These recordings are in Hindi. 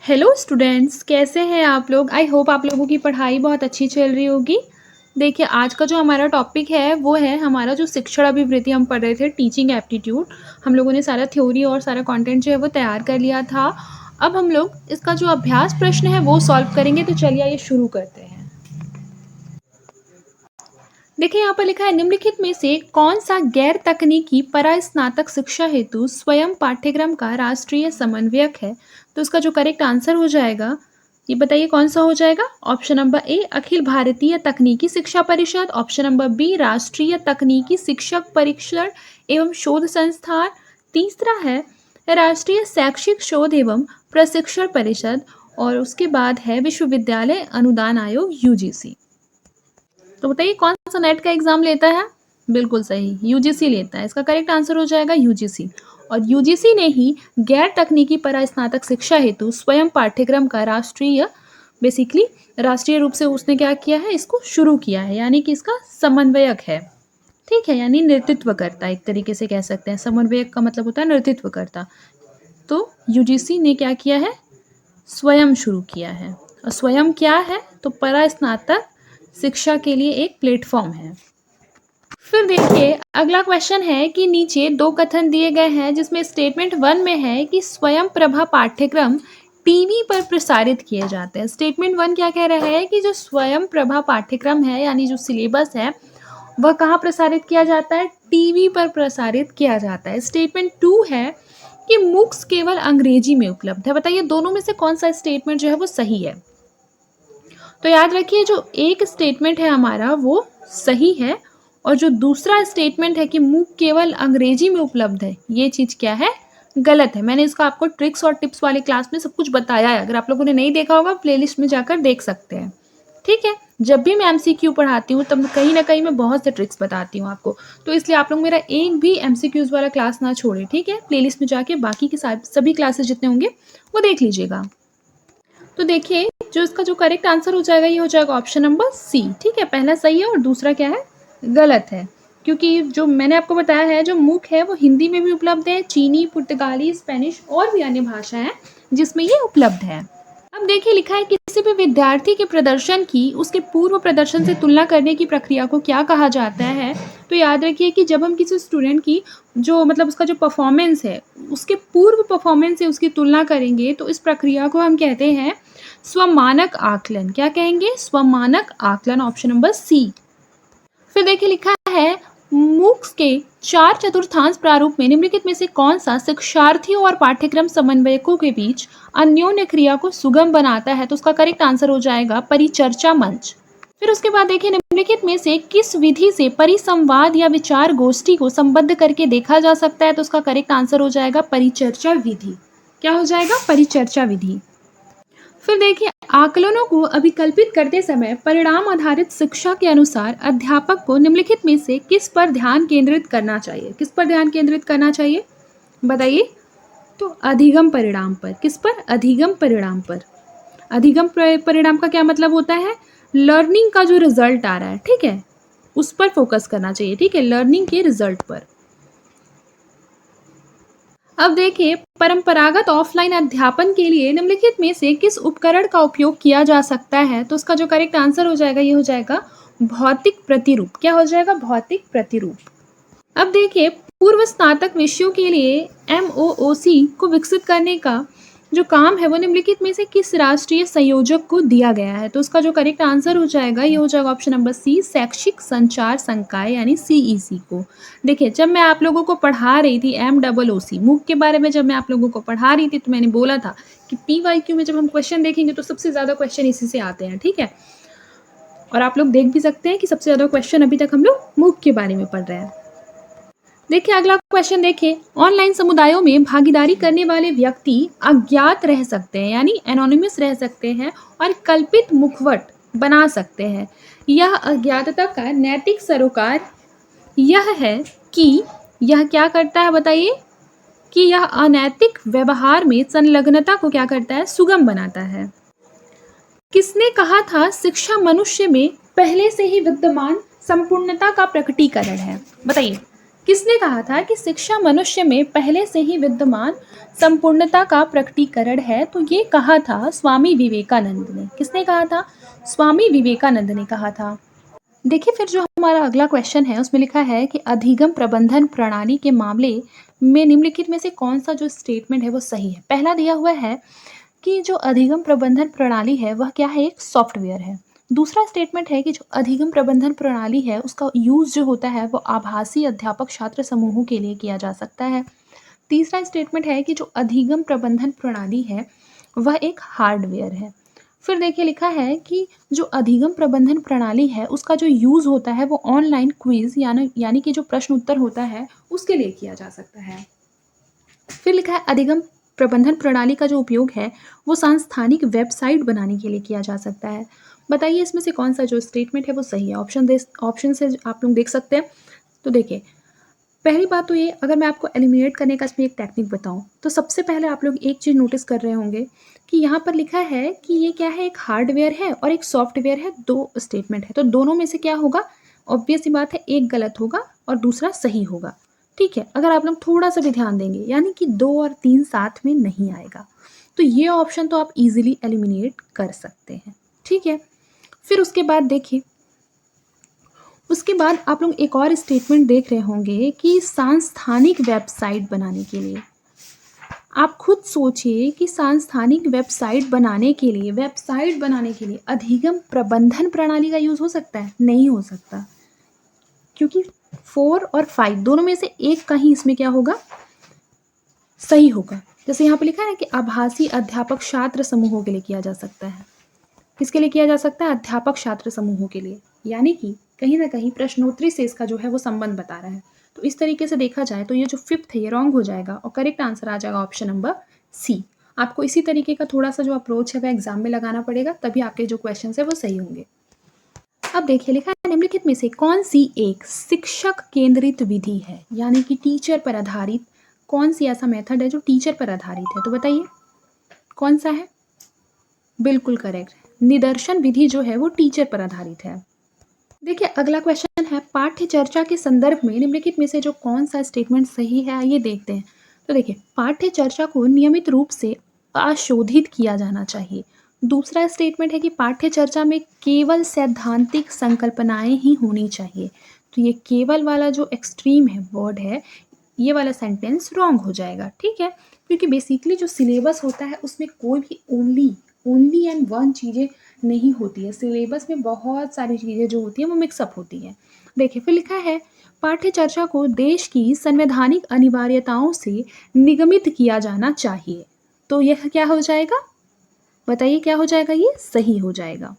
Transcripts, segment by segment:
हेलो स्टूडेंट्स, कैसे हैं आप लोग। आई होप आप लोगों की पढ़ाई बहुत अच्छी चल रही होगी। देखिए, आज का जो हमारा टॉपिक है वो है हमारा जो शिक्षण अभिवृत्ति हम पढ़ रहे थे, टीचिंग एप्टीट्यूड। हम लोगों ने सारा थ्योरी और सारा कंटेंट जो है वो तैयार कर लिया था। अब हम लोग इसका जो अभ्यास प्रश्न है वो सॉल्व करेंगे। तो चलिए आइए शुरू करते हैं। देखिए, यहाँ पर लिखा है, निम्नलिखित में से कौन सा गैर तकनीकी परास्नातक शिक्षा हेतु स्वयं पाठ्यक्रम का राष्ट्रीय समन्वयक है। तो इसका जो करेक्ट आंसर हो जाएगा, ये बताइए कौन सा हो जाएगा। Option number A Akhil Bharatiya तकनीकी शिक्षा परिषद, ऑप्शन नंबर बी राष्ट्रीय तकनीकी शिक्षक परीक्षण एवं शोध संस्थान, तीसरा है राष्ट्रीय शैक्षिक शोध एवं प्रशिक्षण परिषद, और उसके बाद है विश्वविद्यालय अनुदान आयोग यूजीसी। तो बताइए कौन सा नेट का एग्जाम लेता है। बिल्कुल सही, यूजीसी लेता है। इसका करेक्ट आंसर हो जाएगा यूजीसी। और यूजीसी ने ही गैर तकनीकी परास्नातक शिक्षा हेतु स्वयं पाठ्यक्रम का राष्ट्रीय रूप से उसने क्या किया है, इसको शुरू किया है, यानी कि इसका समन्वयक है। ठीक है, यानी नेतृत्व करता, एक तरीके से कह सकते हैं। समन्वयक का मतलब होता है नेतृत्व करता। तो यूजीसी ने क्या किया है, स्वयं शुरू किया है। और स्वयं क्या है, तो परास्नातक शिक्षा के लिए एक प्लेटफॉर्म है। फिर देखिए, अगला क्वेश्चन है कि नीचे दो कथन दिए गए हैं, जिसमें स्टेटमेंट 1 में है कि स्वयं प्रभा पाठ्यक्रम टीवी पर प्रसारित किए जाते हैं। स्टेटमेंट 1 क्या कह रहा है कि जो स्वयं प्रभा पाठ्यक्रम है, यानी जो सिलेबस है, वह कहाँ प्रसारित किया जाता है, टीवी पर प्रसारित किया जाता है। स्टेटमेंट 2 है कि मूक्स केवल अंग्रेजी में उपलब्ध है। बताइए दोनों में से कौन सा स्टेटमेंट जो है वो सही है। तो याद रखिए, जो एक स्टेटमेंट है हमारा वो सही है, और जो दूसरा स्टेटमेंट है कि मूक केवल अंग्रेजी में उपलब्ध है, ये चीज़ क्या है, गलत है। मैंने इसका आपको ट्रिक्स और टिप्स वाली क्लास में सब कुछ बताया है। अगर आप लोगों ने नहीं देखा होगा, प्लेलिस्ट में जाकर देख सकते हैं। ठीक है, जब भी मैं एमसीक्यू पढ़ाती हूँ तब कहीं ना कहीं मैं बहुत से ट्रिक्स बताती हूँ आपको। तो इसलिए आप लोग मेरा एक भी एमसीक्यूज वाला क्लास ना छोड़े। ठीक है, प्लेलिस्ट में जाके बाकी के सभी क्लासेस जितने होंगे वो देख लीजिएगा। तो देखिए, जो इसका जो करेक्ट आंसर हो जाएगा, ये हो जाएगा ऑप्शन नंबर सी। ठीक है, पहला सही है और दूसरा क्या है, गलत है। क्योंकि जो मैंने आपको बताया है, जो मूक है वो हिंदी में भी उपलब्ध है, चीनी, पुर्तगाली, स्पेनिश और भी अन्य भाषा हैं जिसमें ये उपलब्ध है। अब देखिए, लिखा है किसी भी विद्यार्थी के प्रदर्शन की उसके पूर्व प्रदर्शन से तुलना करने की प्रक्रिया को क्या कहा जाता है। तो याद रखिए कि जब हम किसी स्टूडेंट की जो मतलब उसका जो परफॉर्मेंस है, उसके पूर्व परफॉर्मेंस से उसकी तुलना करेंगे, तो इस प्रक्रिया को हम कहते हैं स्वमानक आकलन। क्या कहेंगे, स्वमानक आकलन, ऑप्शन नंबर सी। फिर देखिए, लिखा है मूक्स के 4/4 प्रारूप में निम्नलिखित में से कौन सा शिक्षार्थियों और पाठ्यक्रम समन्वयकों के बीच अन्योन्य क्रिया को सुगम बनाता है। तो उसका करेक्ट आंसर हो जाएगा परिचर्चा मंच। फिर उसके बाद देखिए, निम्नलिखित में से किस विधि से परिसंवाद या विचार गोष्ठी को संबद्ध करके देखा जा सकता है। तो उसका करेक्ट आंसर हो जाएगा परिचर्चा विधि। क्या हो जाएगा, परिचर्चा विधि। फिर देखिए, आकलनों को अभिकल्पित करते समय परिणाम आधारित शिक्षा के अनुसार अध्यापक को निम्नलिखित में से किस पर ध्यान केंद्रित करना चाहिए। किस पर ध्यान केंद्रित करना चाहिए, बताइए। तो अधिगम परिणाम पर। किस पर, अधिगम परिणाम पर। अधिगम परिणाम का क्या मतलब होता है, लर्निंग का जो रिजल्ट आ रहा है, ठीक है, उस पर फोकस करना चाहिए। ठीक है, लर्निंग के रिजल्ट पर। अब देखिए, परंपरागत ऑफलाइन अध्यापन के लिए निम्नलिखित में से किस उपकरण का उपयोग किया जा सकता है। तो उसका जो करेक्ट आंसर हो जाएगा, ये हो जाएगा भौतिक प्रतिरूप। क्या हो जाएगा, भौतिक प्रतिरूप। अब देखिए, पूर्व स्नातक विषयों के लिए MOOC को विकसित करने का जो काम है वो निम्नलिखित में से किस राष्ट्रीय संयोजक को दिया गया है। तो उसका जो करेक्ट आंसर हो जाएगा, ये हो जाएगा ऑप्शन नंबर सी, शैक्षिक संचार संकाय यानी CEC को। देखिए, जब मैं आप लोगों को पढ़ा रही थी MOOC मूक के बारे में, जब मैं आप लोगों को पढ़ा रही थी, तो मैंने बोला था कि PYQ में जब हम क्वेश्चन देखेंगे तो सबसे ज़्यादा क्वेश्चन इसी से आते हैं। ठीक है, और आप लोग देख भी सकते हैं कि सबसे ज़्यादा क्वेश्चन अभी तक हम लोग मूक के बारे में पढ़ रहे हैं। देखिए, अगला क्वेश्चन देखिए, ऑनलाइन समुदायों में भागीदारी करने वाले व्यक्ति अज्ञात रह सकते हैं, यानी एनोनिमस रह सकते हैं, और कल्पित मुखवट बना सकते हैं। यह अज्ञातता का नैतिक सरोकार यह है कि यह क्या करता है, बताइए, कि यह अनैतिक व्यवहार में संलग्नता को क्या करता है, सुगम बनाता है। किसने कहा था शिक्षा मनुष्य में पहले से ही विद्यमान संपूर्णता का प्रकटीकरण है। बताइए, किसने कहा था कि शिक्षा मनुष्य में पहले से ही विद्यमान संपूर्णता का प्रकटीकरण है? तो ये कहा था स्वामी विवेकानंद ने। किसने कहा था? स्वामी विवेकानंद ने कहा था। देखिए फिर जो हमारा अगला क्वेश्चन है उसमें लिखा है कि अधिगम प्रबंधन प्रणाली के मामले में निम्नलिखित में से कौन सा जो स्टेटमेंट है वो सही है? पहला दिया हुआ है कि जो अधिगम प्रबंधन प्रणाली है वह क्या है? एक सॉफ्टवेयर है। दूसरा स्टेटमेंट है कि जो अधिगम प्रबंधन प्रणाली है उसका यूज़ जो होता है वो आभासी अध्यापक छात्र समूहों के लिए किया जा सकता है। तीसरा स्टेटमेंट है कि जो अधिगम प्रबंधन प्रणाली है वह एक हार्डवेयर है। फिर देखिए लिखा है कि जो अधिगम प्रबंधन प्रणाली है उसका जो यूज़ होता है वो ऑनलाइन क्विज़ यानी कि जो प्रश्न उत्तर होता है उसके लिए किया जा सकता है। फिर लिखा है अधिगम प्रबंधन प्रणाली का जो उपयोग है वो सांस्थानिक वेबसाइट बनाने के लिए किया जा सकता है। बताइए इसमें से कौन सा जो स्टेटमेंट है वो सही है? ऑप्शन से आप लोग देख सकते हैं। तो देखिए पहली बात तो ये, अगर मैं आपको एलिमिनेट करने का इसमें एक टेक्निक बताऊँ, तो सबसे पहले आप लोग एक चीज़ नोटिस कर रहे होंगे कि यहाँ पर लिखा है कि ये क्या है? एक हार्डवेयर है और एक सॉफ्टवेयर है, 2 स्टेटमेंट है। तो दोनों में से क्या होगा? ऑब्वियस सी बात है, एक गलत होगा और दूसरा सही होगा। ठीक है? अगर आप लोग थोड़ा-सा भी ध्यान देंगे, यानी कि 2 और 3 साथ में नहीं आएगा। तो ये ऑप्शन तो आप ईज़िली एलिमिनेट कर सकते हैं। ठीक है? फिर उसके बाद देखिए, उसके बाद आप लोग एक और स्टेटमेंट देख रहे होंगे कि सांस्थानिक वेबसाइट बनाने के लिए, आप खुद सोचिए कि सांस्थानिक वेबसाइट बनाने के लिए अधिगम प्रबंधन प्रणाली का यूज़ हो सकता है? नहीं हो सकता, क्योंकि 4 और 5 दोनों में से एक का ही इसमें क्या होगा? सही होगा। जैसे यहाँ पे लिखा है ना कि आभासी अध्यापक छात्र समूहों के लिए किया जा सकता है। किसके लिए किया जा सकता है? अध्यापक छात्र समूहों के लिए। यानी कि कहीं न कहीं प्रश्नोत्तरी से इसका जो है वो संबंध बता रहा है। तो इस तरीके से देखा जाए तो ये जो 5th है ये रॉन्ग हो जाएगा और करेक्ट आंसर आ जाएगा ऑप्शन नंबर सी। आपको इसी तरीके का थोड़ा-सा जो अप्रोच है वह एग्ज़ाम में लगाना पड़ेगा, तभी आपके जो क्वेश्चंस है वो सही होंगे। अब देखिए लिखा है निम्नलिखित में से कौन-सी एक शिक्षक केंद्रित विधि है? यानी कि टीचर पर आधारित कौन-सी ऐसा मेथड है जो टीचर पर आधारित है? तो बताइए कौन-सा है? बिल्कुल करेक्ट। निदर्शन विधि जो है वो टीचर पर आधारित है। देखिए अगला क्वेश्चन है पाठ्य चर्चा के संदर्भ में निम्नलिखित में से जो कौन सा स्टेटमेंट सही है आइए देखते हैं। तो देखिए पाठ्य चर्चा को नियमित रूप से आशोधित किया जाना चाहिए। दूसरा स्टेटमेंट है कि पाठ्य चर्चा में केवल सैद्धांतिक संकल्पनाएं ही होनी चाहिए। तो ये केवल वाला जो एक्सट्रीम है वर्ड है, ये वाला सेंटेंस रॉन्ग हो जाएगा। ठीक है, क्योंकि बेसिकली जो सिलेबस होता है उसमें कोई भी ओनली एंड वन चीज़ें नहीं होती है। सिलेबस में बहुत सारी चीज़ें जो होती हैं वो मिक्सअप होती हैं। देखिए फिर लिखा है पाठ्य चर्चा को देश की संवैधानिक अनिवार्यताओं से निगमित किया जाना चाहिए। तो यह क्या हो जाएगा? बताइए क्या हो जाएगा? ये सही हो जाएगा।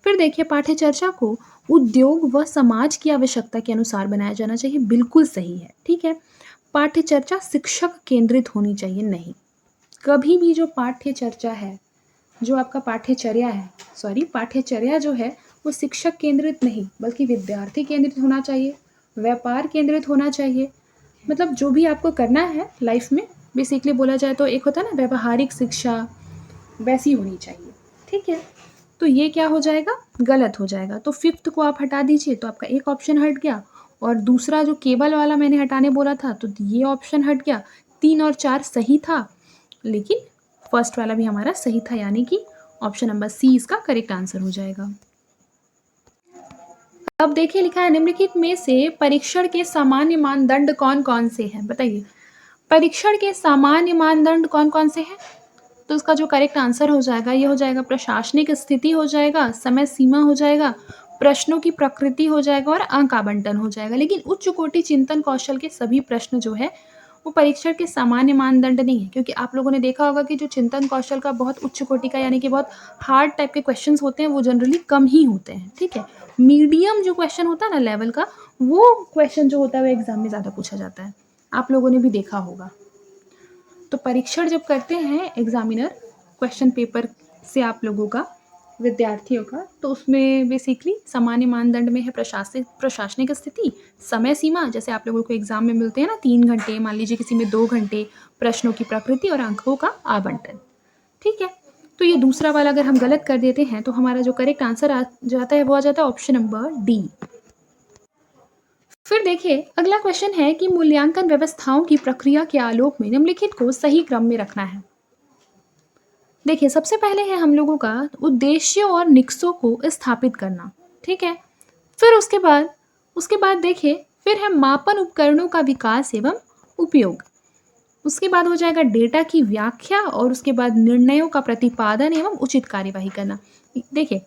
फिर देखिए पाठ्य चर्चा को उद्योग व समाज की आवश्यकता के अनुसार बनाया जाना चाहिए। बिल्कुल सही है। ठीक है, पाठ्य चर्चा शिक्षक केंद्रित होनी चाहिए नहीं। कभी भी जो पाठ्य चर्चा है, जो आपका पाठ्यचर्या जो है वो शिक्षक केंद्रित नहीं बल्कि विद्यार्थी केंद्रित होना चाहिए, व्यापार केंद्रित होना चाहिए। मतलब जो भी आपको करना है लाइफ में, बेसिकली बोला जाए तो एक होता है ना व्यावहारिक शिक्षा, वैसी होनी चाहिए। ठीक है, तो ये क्या हो जाएगा? गलत हो जाएगा। तो 5th को आप हटा दीजिए तो आपका एक ऑप्शन हट गया और दूसरा जो केबल वाला मैंने हटाने बोला था तो ये ऑप्शन हट गया। 3 और 4 सही था, लेकिन फर्स्ट वाला भी हमारा सही था, यानी कि ऑप्शन नंबर सी इसका करेक्ट आंसर हो जाएगा। अब देखिए लिखा है निम्नलिखित में से परीक्षण के सामान्य मानदंड कौन कौन से हैं? बताइए परीक्षण के सामान्य मानदंड कौन कौन से हैं? तो इसका जो करेक्ट आंसर हो जाएगा ये हो जाएगा प्रशासनिक स्थिति हो जाएगा, समय सीमा हो जाएगा, प्रश्नों की प्रकृति हो जाएगा और अंक आवंटन हो जाएगा। लेकिन उच्च कोटि चिंतन कौशल के सभी प्रश्न जो है वो परीक्षण के सामान्य मानदंड नहीं है, क्योंकि आप लोगों ने देखा होगा कि जो चिंतन कौशल का बहुत उच्च कोटि का यानी कि बहुत हार्ड टाइप के क्वेश्चंस होते हैं वो जनरली कम ही होते हैं। ठीक है, मीडियम जो क्वेश्चन होता है ना लेवल का, वो क्वेश्चन जो होता है वो एग्जाम में ज़्यादा पूछा जाता है, आप लोगों ने भी देखा होगा। तो परीक्षण जब करते हैं एग्जामिनर क्वेश्चन पेपर से आप लोगों का, विद्यार्थियों का, तो उसमें बेसिकली सामान्य मानदंड में है प्रशासनिक स्थिति, समय सीमा, जैसे आप लोगों को एग्जाम में मिलते हैं ना 3 घंटे, मान लीजिए किसी में 2 घंटे, प्रश्नों की प्रकृति और अंकों का आवंटन। ठीक है, तो ये दूसरा वाला अगर हम गलत कर देते हैं तो हमारा जो करेक्ट आंसर आ जाता है वो आ जाता है ऑप्शन नंबर डी। फिर देखिए अगला क्वेश्चन है कि मूल्यांकन व्यवस्थाओं की प्रक्रिया के आलोक में निम्नलिखित को सही क्रम में रखना है। देखिए सबसे पहले है हम लोगों का उद्देश्य और निकसों को स्थापित करना, ठीक है। फिर उसके बाद देखिए फिर है मापन उपकरणों का विकास एवं उपयोग। उसके बाद हो जाएगा डेटा की व्याख्या और उसके बाद निर्णयों का प्रतिपादन एवं उचित कार्यवाही करना। देखिए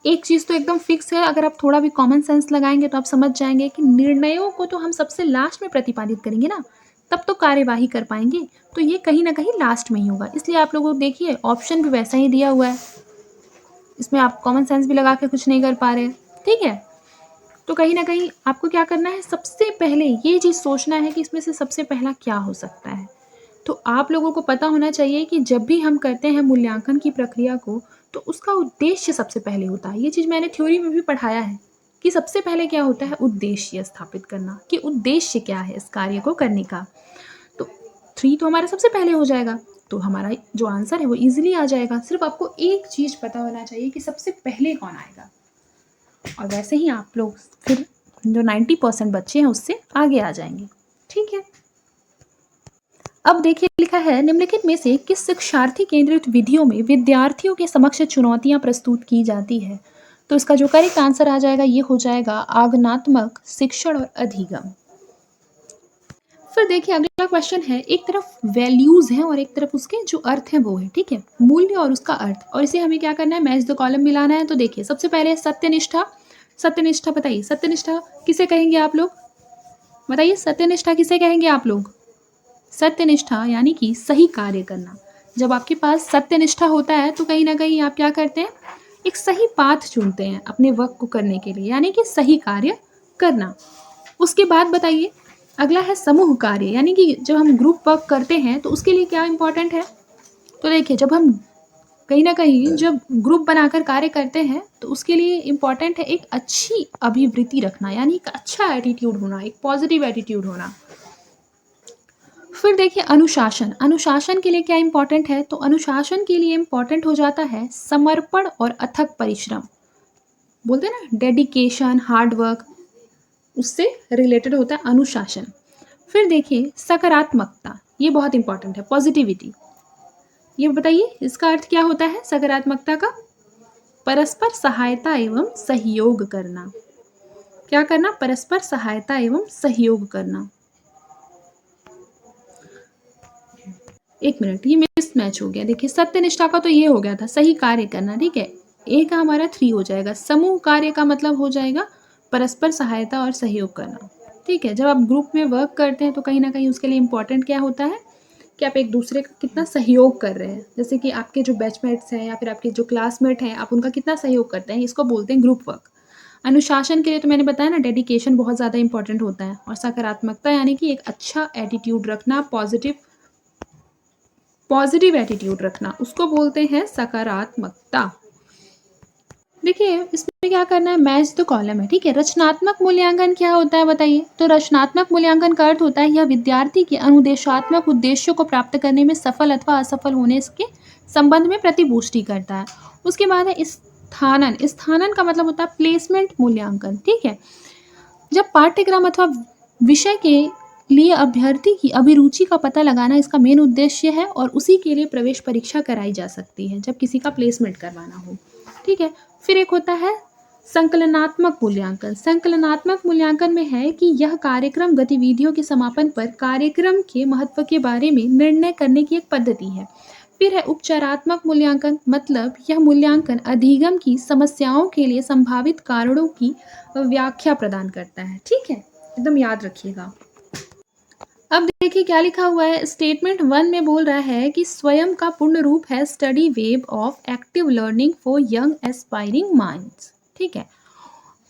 एक चीज़ तो एकदम फिक्स है, अगर आप थोड़ा भी कॉमन सेंस लगाएंगे तो आप समझ जाएंगे कि निर्णयों को तो हम सबसे लास्ट में प्रतिपादित करेंगे ना, तब तो कार्यवाही कर पाएंगे। तो ये कहीं ना कहीं लास्ट में ही होगा, इसलिए आप लोगों को देखिए ऑप्शन भी वैसा ही दिया हुआ है, इसमें आप कॉमन सेंस भी लगा के कुछ नहीं कर पा रहे, ठीक है। तो कहीं ना कहीं आपको क्या करना है, सबसे पहले ये चीज़ सोचना है कि इसमें से सबसे पहला क्या हो सकता है। तो आप लोगों को पता होना चाहिए कि जब भी हम करते हैं मूल्यांकन की प्रक्रिया को, तो उसका उद्देश्य सबसे पहले होता है। ये चीज़ मैंने थ्योरी में भी पढ़ाया है कि सबसे पहले क्या होता है, उद्देश्य स्थापित करना, कि उद्देश्य क्या है इस कार्य को करने का। तो 3 तो हमारा सबसे पहले हो जाएगा, तो हमारा जो आंसर है वो ईजिली आ जाएगा। सिर्फ आपको एक चीज़ पता होना चाहिए कि सबसे पहले कौन आएगा, और वैसे ही आप लोग फिर जो 90% बच्चे हैं उससे आगे आ जाएंगे, ठीक है। अब देखिए लिखा है निम्नलिखित में से किस शिक्षार्थी केंद्रित विधियों में विद्यार्थियों के समक्ष चुनौतियां प्रस्तुत की जाती है। तो इसका जो करेक्ट आंसर आ जाएगा ये हो जाएगा आगमनात्मक शिक्षण और अधिगम। फिर देखिए अगला क्वेश्चन है, एक तरफ वैल्यूज हैं और एक तरफ उसके जो अर्थ हैं वो है, ठीक है, मूल्य और उसका अर्थ, और इसे हमें क्या करना है, मैच द कॉलम मिलाना है। तो देखिए सबसे पहले सत्यनिष्ठा। सत्यनिष्ठा बताइए, सत्यनिष्ठा किसे कहेंगे आप लोग, बताइए सत्यनिष्ठा किसे कहेंगे आप लोग। सत्यनिष्ठा यानी कि सही कार्य करना। जब आपके पास सत्यनिष्ठा होता है तो कहीं ना कहीं आप क्या करते हैं, एक सही पाथ चुनते हैं अपने वर्क को करने के लिए, यानी कि सही कार्य करना। उसके बाद बताइए अगला है समूह कार्य, यानी कि जब हम ग्रुप वर्क करते हैं तो उसके लिए क्या इंपॉर्टेंट है। तो देखिए जब हम कहीं ना कहीं जब ग्रुप बनाकर कार्य करते हैं तो उसके लिए इम्पॉर्टेंट है एक अच्छी अभिवृत्ति रखना, यानी एक अच्छा एटीट्यूड होना, एक पॉजिटिव एटीट्यूड होना। फिर देखिए अनुशासन। अनुशासन के लिए क्या इंपॉर्टेंट है, तो अनुशासन के लिए इंपॉर्टेंट हो जाता है समर्पण और अथक परिश्रम, बोलते हैं ना डेडिकेशन, हार्ड वर्क, उससे रिलेटेड होता है अनुशासन। फिर देखिए सकारात्मकता, ये बहुत इंपॉर्टेंट है, पॉजिटिविटी। ये बताइए इसका अर्थ क्या होता है सकारात्मकता का, परस्पर सहायता एवं सहयोग करना। क्या करना, परस्पर सहायता एवं सहयोग करना। एक मिनट, ये मिसमैच हो गया। देखिए सत्यनिष्ठा का तो ये हो गया था सही कार्य करना, ठीक है, ए का हमारा 3 हो जाएगा। समूह कार्य का मतलब हो जाएगा परस्पर सहायता और सहयोग करना, ठीक है। जब आप ग्रुप में वर्क करते हैं तो कहीं ना कहीं उसके लिए इम्पोर्टेंट क्या होता है कि आप एक दूसरे का कितना सहयोग कर रहे हैं, जैसे कि आपके जो बैचमेट्स हैं या फिर आपके जो क्लासमेट हैं, आप उनका कितना सहयोग करते हैं, इसको बोलते हैं ग्रुप वर्क। अनुशासन के लिए तो मैंने बताया ना, डेडिकेशन बहुत ज़्यादा इंपॉर्टेंट होता है, और सकारात्मकता यानी कि एक अच्छा एटीट्यूड रखना, पॉजिटिव एटीट्यूड रखना, उसको बोलते हैं सकारात्मकता। देखिए इसमें क्या करना है, मैच द कॉलम है, ठीक है। रचनात्मक मूल्यांकन क्या होता है बताइए, तो रचनात्मक मूल्यांकन का अर्थ होता है यह विद्यार्थी के अनुदेशात्मक उद्देश्यों को प्राप्त करने में सफल अथवा असफल होने के संबंध में प्रतिपुष्टि करता है। उसके बाद है स्थानन। स्थानन का मतलब होता है प्लेसमेंट मूल्यांकन, ठीक है। जब पाठ्यक्रम अथवा विषय के लिए अभ्यर्थी की अभिरुचि का पता लगाना इसका मेन उद्देश्य है, और उसी के लिए प्रवेश परीक्षा कराई जा सकती है जब किसी का प्लेसमेंट करवाना हो, ठीक है। फिर एक होता है संकलनात्मक मूल्यांकन। संकलनात्मक मूल्यांकन में है कि यह कार्यक्रम गतिविधियों के समापन पर कार्यक्रम के महत्व के बारे में निर्णय करने की एक पद्धति है। फिर है उपचारात्मक मूल्यांकन, मतलब यह मूल्यांकन अधिगम की समस्याओं के लिए संभावित कारणों की व्याख्या प्रदान करता है, ठीक है, एकदम याद रखिएगा। अब देखिए क्या लिखा हुआ है, स्टेटमेंट 1 में बोल रहा है कि स्वयं का पूर्ण रूप है study web of active learning for young aspiring minds, ठीक है।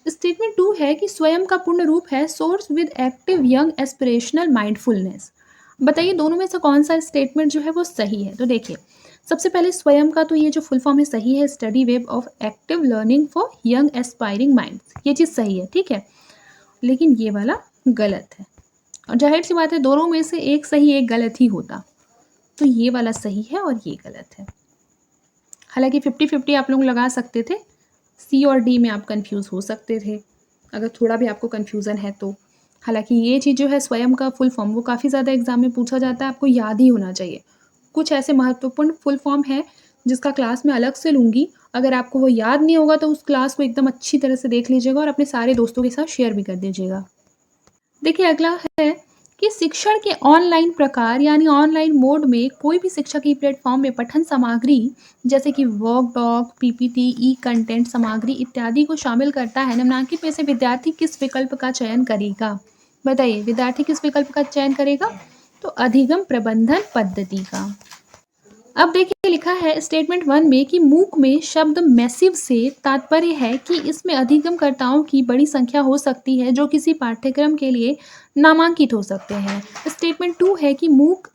स्टेटमेंट 2 है कि स्वयं का पूर्ण रूप है source with active young aspirational mindfulness. बताइए दोनों में से कौन सा स्टेटमेंट जो है वो सही है। तो देखिए सबसे पहले स्वयं का तो ये जो फुल फॉर्म है सही है, study web of active learning for young aspiring minds, ये चीज़ सही है, ठीक है। लेकिन ये वाला गलत है, और जाहिर सी बात है दोनों में से एक सही एक गलत ही होता, तो ये वाला सही है और ये गलत है। हालांकि 50-50 आप लोग लगा सकते थे, सी और डी में आप कंफ्यूज हो सकते थे। अगर थोड़ा भी आपको कन्फ्यूज़न है तो। हालाँकि ये चीज़ जो है स्वयं का फुल फॉर्म वो काफ़ी ज़्यादा एग्ज़ाम में पूछा जाता है, आपको याद ही होना चाहिए। कुछ ऐसे महत्वपूर्ण फुल फॉर्म हैं जिसका क्लास मैं अलग से लूँगी, अगर आपको वो याद नहीं होगा तो उस क्लास को एकदम अच्छी तरह से देख लीजिएगा और अपने सारे दोस्तों के साथ शेयर भी कर दीजिएगा। देखिए अगला है कि शिक्षण के ऑनलाइन प्रकार यानी ऑनलाइन मोड में कोई भी शिक्षा की प्लेटफॉर्म में पठन सामग्री जैसे कि वर्क डॉक, पीपीटी, ई कंटेंट सामग्री इत्यादि को शामिल करता है। निम्नलिखित में से विद्यार्थी किस विकल्प का चयन करेगा? बताइए विद्यार्थी किस विकल्प का चयन करेगा? तो अधिगम प्रबंधन पद्धति का। अब देखिए लिखा है स्टेटमेंट 1 में कि मूक में शब्द मैसिव से तात्पर्य है कि इसमें अधिगमकर्ताओं की बड़ी संख्या हो सकती है जो किसी पाठ्यक्रम के लिए नामांकित हो सकते हैं। स्टेटमेंट 2 है कि मूक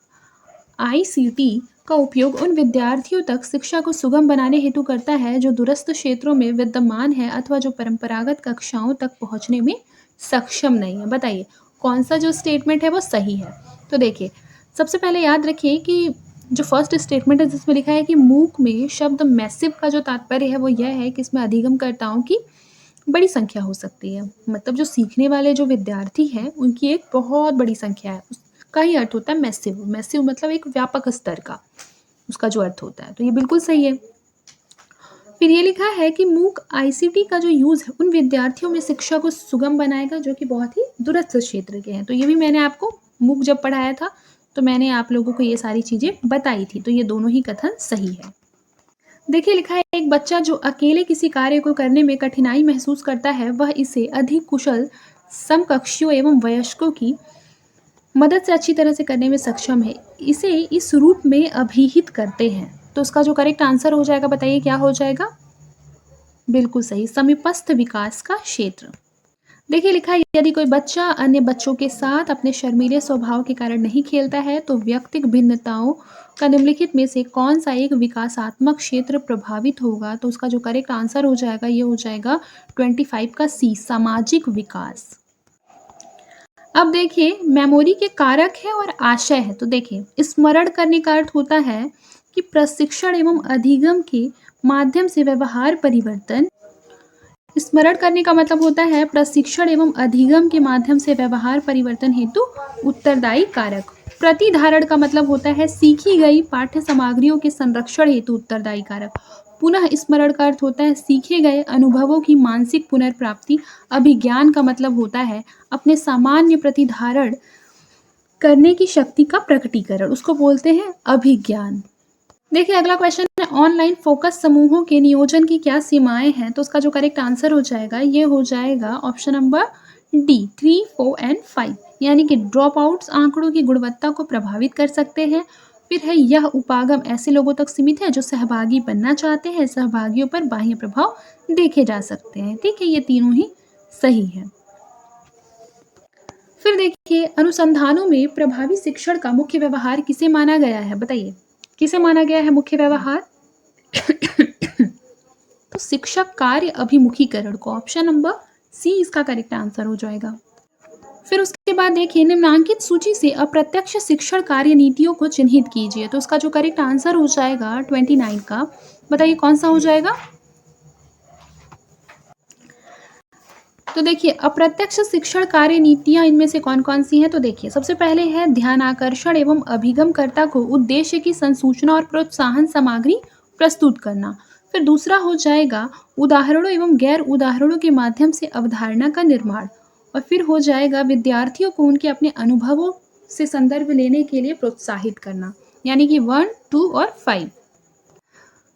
आईसीटी का उपयोग उन विद्यार्थियों तक शिक्षा को सुगम बनाने हेतु करता है जो दूरस्थ क्षेत्रों में विद्यमान है अथवा जो परंपरागत कक्षाओं तक पहुंचने में सक्षम नहीं है। बताइए कौन सा जो स्टेटमेंट है वो सही है? तो देखिए सबसे पहले याद रखिए कि जो फर्स्ट स्टेटमेंट है जिसमें लिखा है कि मूक में शब्द मैसिव का जो तात्पर्य है वो यह है कि इसमें अधिगमकर्ताओं की बड़ी संख्या हो सकती है। मतलब जो सीखने वाले जो विद्यार्थी हैं उनकी एक बहुत बड़ी संख्या है। उसका ही अर्थ होता है मैसिव। मैसिव मतलब एक व्यापक स्तर का उसका जो अर्थ होता है। तो ये बिल्कुल सही है। फिर ये लिखा है कि मूक आईसीटी का जो यूज़ है उन विद्यार्थियों में शिक्षा को सुगम बनाएगा जो कि बहुत ही दूरस्थ क्षेत्र के हैं। तो ये भी मैंने आपको मूक जब पढ़ाया था तो मैंने आप लोगों को ये सारी चीज़ें बताई थी। तो ये दोनों ही कथन सही है। देखिए लिखा है एक बच्चा जो अकेले किसी कार्य को करने में कठिनाई महसूस करता है वह इसे अधिक कुशल समकक्षियों एवं वयस्कों की मदद से अच्छी तरह से करने में सक्षम है। इसे इस रूप में अभिहित करते हैं। तो उसका जो करेक्ट आंसर हो जाएगा बताइए क्या हो जाएगा? बिल्कुल सही, समीपस्थ विकास का क्षेत्र। देखिए लिखा है यदि कोई बच्चा अन्य बच्चों के साथ अपने शर्मीले स्वभाव के कारण नहीं खेलता है तो व्यक्तिगत भिन्नताओं का निम्नलिखित में से कौन सा एक विकासात्मक क्षेत्र प्रभावित होगा? तो उसका जो करेक्ट आंसर हो जाएगा ये हो जाएगा 25 का सी, सामाजिक विकास। अब देखिए मेमोरी के कारक है और आशय है। तो देखिए स्मरण करने का अर्थ होता है कि प्रशिक्षण एवं अधिगम के माध्यम से व्यवहार परिवर्तन। स्मरण करने का मतलब होता है प्रशिक्षण एवं अधिगम के माध्यम से व्यवहार परिवर्तन हेतु उत्तरदायी कारक। प्रतिधारण का मतलब होता है सीखी गई पाठ्य सामग्रियों के संरक्षण हेतु उत्तरदायी कारक। पुनः स्मरण का अर्थ होता है सीखे गए अनुभवों की मानसिक पुनर्प्राप्ति। अभिज्ञान का मतलब होता है अपने सामान्य प्रतिधारण करने की शक्ति का प्रकटीकरण, उसको बोलते हैं अभिज्ञान। देखिए अगला क्वेश्चन है ऑनलाइन फोकस समूहों के नियोजन की क्या सीमाएं हैं? तो उसका जो करेक्ट आंसर हो जाएगा ये हो जाएगा ऑप्शन नंबर डी 3, 4 एंड 5 यानी कि ड्रॉप आउट्स आंकड़ों की गुणवत्ता को प्रभावित कर सकते हैं। फिर है यह उपागम ऐसे लोगों तक सीमित है जो सहभागी बनना चाहते हैं। सहभागियों पर बाह्य प्रभाव देखे जा सकते हैं। ठीक है ये तीनों ही सही है। फिर देखिए अनुसंधानों में प्रभावी शिक्षण का मुख्य व्यवहार किसे माना गया है? बताइए किसे माना गया है मुख्य व्यवहार? तो शिक्षक कार्य अभिमुखीकरण को, ऑप्शन नंबर सी इसका करेक्ट आंसर हो जाएगा। फिर उसके बाद देखिए निम्नांकित सूची से अप्रत्यक्ष शिक्षण कार्य नीतियों को चिन्हित कीजिए। तो उसका जो करेक्ट आंसर हो जाएगा 29 का, बताइए कौन सा हो जाएगा? तो देखिए अप्रत्यक्ष शिक्षण कार्य नीतियां इनमें से कौन कौन सी हैं? तो देखिए सबसे पहले है ध्यान आकर्षण एवं अभिगमकर्ता को उद्देश्य की संसूचना और प्रोत्साहन सामग्री प्रस्तुत करना। फिर दूसरा हो जाएगा उदाहरणों एवं गैर उदाहरणों के माध्यम से अवधारणा का निर्माण। और फिर हो जाएगा विद्यार्थियों को उनके अपने अनुभवों से संदर्भ लेने के लिए प्रोत्साहित करना, यानी कि 1, 2 और 5।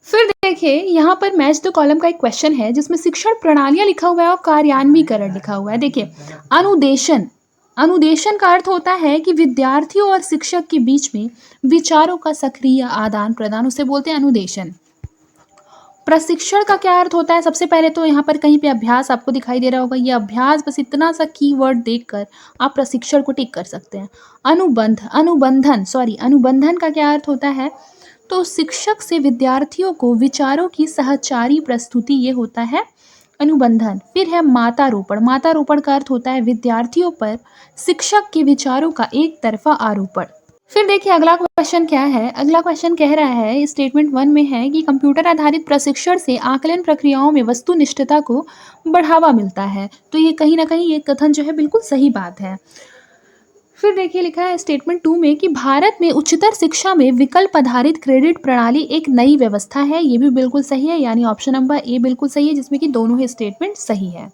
फिर देखिए यहाँ पर मैच द कॉलम का एक क्वेश्चन है जिसमें शिक्षण प्रणालियाँ लिखा हुआ है और कार्यान्वीकरण लिखा हुआ है। देखिए अनुदेशन, अनुदेशन का अर्थ होता है कि विद्यार्थियों और शिक्षक के बीच में विचारों का सक्रिय आदान प्रदान, उसे बोलते हैं अनुदेशन। प्रशिक्षण का क्या अर्थ होता है? सबसे पहले तो यहाँ पर कहीं पे अभ्यास आपको दिखाई दे रहा होगा, ये अभ्यास, बस इतना सा कीवर्ड देखकर आप प्रशिक्षण को टिक कर सकते हैं। अनुबंधन का क्या अर्थ होता है? तो शिक्षक से विद्यार्थियों को विचारों की सहचारी प्रस्तुति, ये होता है अनुबंधन। फिर है मातारोपण, मातारोपण का अर्थ होता है विद्यार्थियों पर शिक्षक के विचारों का एक तरफा आरोपण। फिर देखिए अगला क्वेश्चन क्या है, अगला क्वेश्चन कह रहा है स्टेटमेंट 1 में है कि कंप्यूटर आधारित प्रशिक्षण से आकलन प्रक्रियाओं में वस्तुनिष्ठता को बढ़ावा मिलता है। तो ये कहीं न कहीं ये कथन जो है बिल्कुल सही बात है। फिर देखिए लिखा है स्टेटमेंट 2 में कि भारत में उच्चतर शिक्षा में विकल्प आधारित क्रेडिट प्रणाली एक नई व्यवस्था है। ये भी बिल्कुल सही है, यानी ऑप्शन नंबर ए बिल्कुल सही है, जिसमें कि दोनों ही स्टेटमेंट सही है।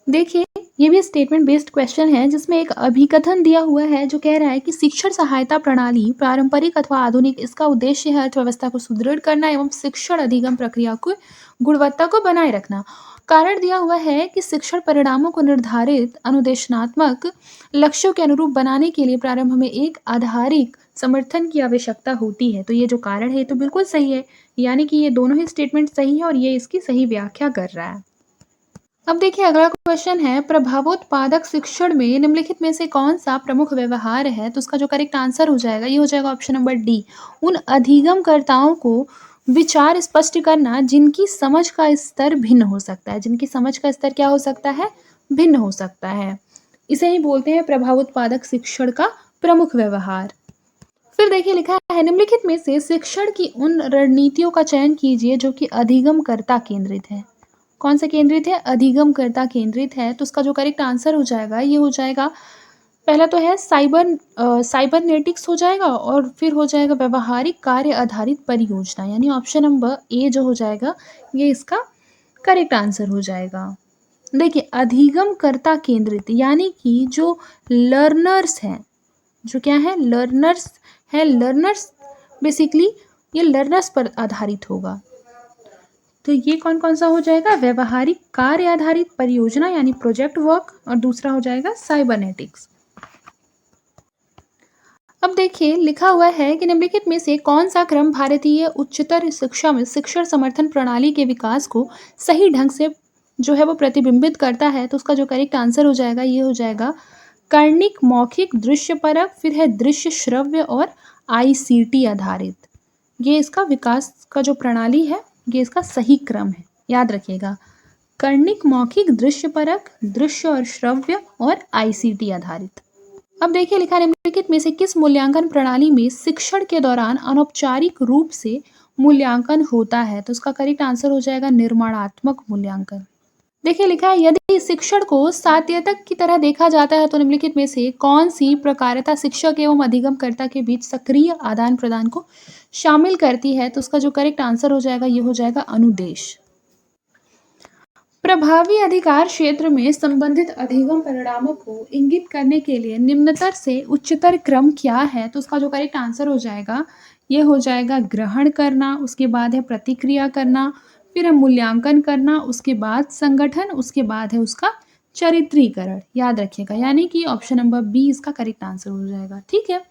देखिए ये भी स्टेटमेंट बेस्ड क्वेश्चन है, जिसमें एक अभिकथन दिया हुआ है जो कह रहा है कि शिक्षण सहायता प्रणाली पारंपरिक अथवा आधुनिक, इसका उद्देश्य है अर्थव्यवस्था को सुदृढ़ करना एवं शिक्षण अधिगम प्रक्रिया को गुणवत्ता को बनाए रखना। कारण दिया हुआ है कि शिक्षण परिणामों को निर्धारित अनुदेशनात्मक लक्ष्यों के अनुरूप बनाने के लिए प्रारंभ में एक आधारिक समर्थन की आवश्यकता होती है। तो ये जो कारण है ये तो बिल्कुल सही है, यानी कि ये दोनों ही स्टेटमेंट सही है और ये इसकी सही व्याख्या कर रहा है। अब देखिए अगला क्वेश्चन है, प्रभावोत्पादक शिक्षण में निम्नलिखित में से कौन सा प्रमुख व्यवहार है? तो उसका जो करेक्ट आंसर हो जाएगा ये हो जाएगा ऑप्शन नंबर डी, उन अधिगमकर्ताओं को विचार स्पष्ट करना जिनकी समझ का स्तर भिन्न हो सकता है। जिनकी समझ का स्तर क्या हो सकता है? भिन्न हो सकता है। इसे ही बोलते हैं प्रभावोत्पादक शिक्षण का प्रमुख व्यवहार। फिर देखिए लिखा है निम्नलिखित में से शिक्षण की उन रणनीतियों का चयन कीजिए जो कि अधिगमकर्ता केंद्रित है। कौन सा केंद्रित है? अधिगमकर्ता केंद्रित है। तो उसका जो करेक्ट आंसर हो जाएगा ये हो जाएगा, पहला तो है साइबरनेटिक्स हो जाएगा और फिर हो जाएगा व्यवहारिक कार्य आधारित परियोजना, यानी ऑप्शन नंबर ए जो हो जाएगा ये इसका करेक्ट आंसर हो जाएगा। देखिए अधिगमकर्ता केंद्रित यानी कि जो लर्नर्स हैं, जो क्या है? लर्नर्स है। लर्नर्स बेसिकली ये लर्नर्स पर आधारित होगा। तो ये कौन कौन सा हो जाएगा? व्यवहारिक कार्य आधारित परियोजना यानी प्रोजेक्ट वर्क, और दूसरा हो जाएगा साइबरनेटिक्स। अब देखिए लिखा हुआ है कि निम्नलिखित में से कौन सा क्रम भारतीय उच्चतर शिक्षा में शिक्षण समर्थन प्रणाली के विकास को सही ढंग से जो है वो प्रतिबिंबित करता है। तो उसका जो करेक्ट आंसर हो जाएगा ये हो जाएगा कर्णिक मौखिक दृश्य परक, फिर है दृश्य श्रव्य और आईसीटी आधारित। ये इसका विकास का जो प्रणाली है ये इसका सही क्रम है, याद रखिएगा। कर्णिक मौखिक दृश्य परक, दृश्य और श्रव्य और आईसीटी आधारित। अब देखिए लिखा है निम्नलिखित में से किस मूल्यांकन प्रणाली में शिक्षण के दौरान अनौपचारिक रूप से मूल्यांकन होता है? तो उसका करेक्ट आंसर हो जाएगा निर्माणात्मक मूल्यांकन। देखिए लिखा है यदि शिक्षण को सात्यतक की तरह देखा जाता है तो निम्नलिखित में से कौन सी प्रकारता शिक्षक एवं अधिगमकर्ता के बीच सक्रिय आदान प्रदान को शामिल करती है? तो उसका जो करेक्ट आंसर हो जाएगा ये हो जाएगा अनुदेश। प्रभावी अधिकार क्षेत्र में संबंधित अधिगम परिणामों को इंगित करने के लिए निम्नतर से उच्चतर क्रम क्या है? तो उसका जो करेक्ट आंसर हो जाएगा ये हो जाएगा ग्रहण करना, उसके बाद है प्रतिक्रिया करना, फिर है मूल्यांकन करना, उसके बाद संगठन, उसके बाद है उसका चरित्रीकरण। याद रखिएगा, यानी कि ऑप्शन नंबर बी इसका करेक्ट आंसर हो जाएगा। ठीक है,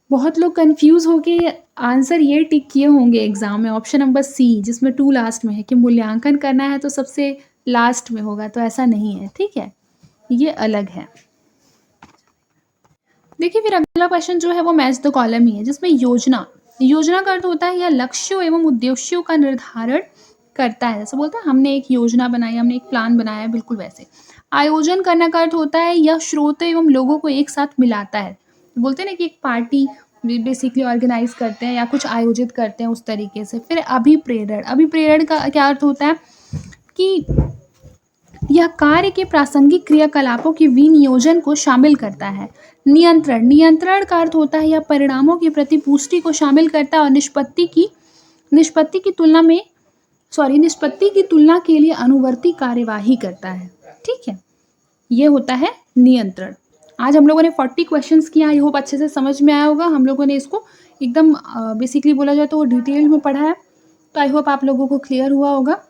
बहुत लोग कंफ्यूज होके आंसर ये टिक किए होंगे एग्जाम में ऑप्शन नंबर सी, जिसमें 2 लास्ट में है कि मूल्यांकन करना है तो सबसे लास्ट में होगा, तो ऐसा नहीं है। ठीक है, ये अलग है। देखिए फिर अगला क्वेश्चन जो है वो मैच द कॉलम ही है, जिसमें योजना का अर्थ होता है या लक्ष्यों एवं उद्देश्यों का निर्धारण करता है। जैसे बोलते हैं हमने एक योजना बनाई, हमने एक प्लान बनाया, बिल्कुल वैसे। आयोजन करने का अर्थ होता है यह श्रोते एवं लोगों को एक साथ मिलाता है। बोलते हैं ना कि एक पार्टी बेसिकली ऑर्गेनाइज करते हैं या कुछ आयोजित करते हैं उस तरीके से। फिर अभिप्रेरण का क्या अर्थ होता है कि यह कार्य के प्रासंगिक क्रियाकलापों के विनियोजन को शामिल करता है। नियंत्रण का अर्थ होता है यह परिणामों की प्रतिपुष्टि को शामिल करता है और निष्पत्ति की तुलना के लिए अनुवर्ती कार्यवाही करता है। ठीक है, ये होता है नियंत्रण। आज हम लोगों ने 40 क्वेश्चंस किया, आई होप अच्छे से समझ में आया होगा। हम लोगों ने इसको एकदम बेसिकली बोला जाए तो डिटेल में पढ़ा है, तो आई होप आप लोगों को क्लियर हुआ होगा।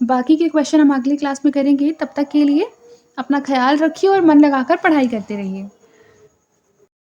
बाकी के क्वेश्चन हम अगली क्लास में करेंगे। तब तक के लिए अपना ख्याल रखिए और मन लगाकर पढ़ाई करते रहिए।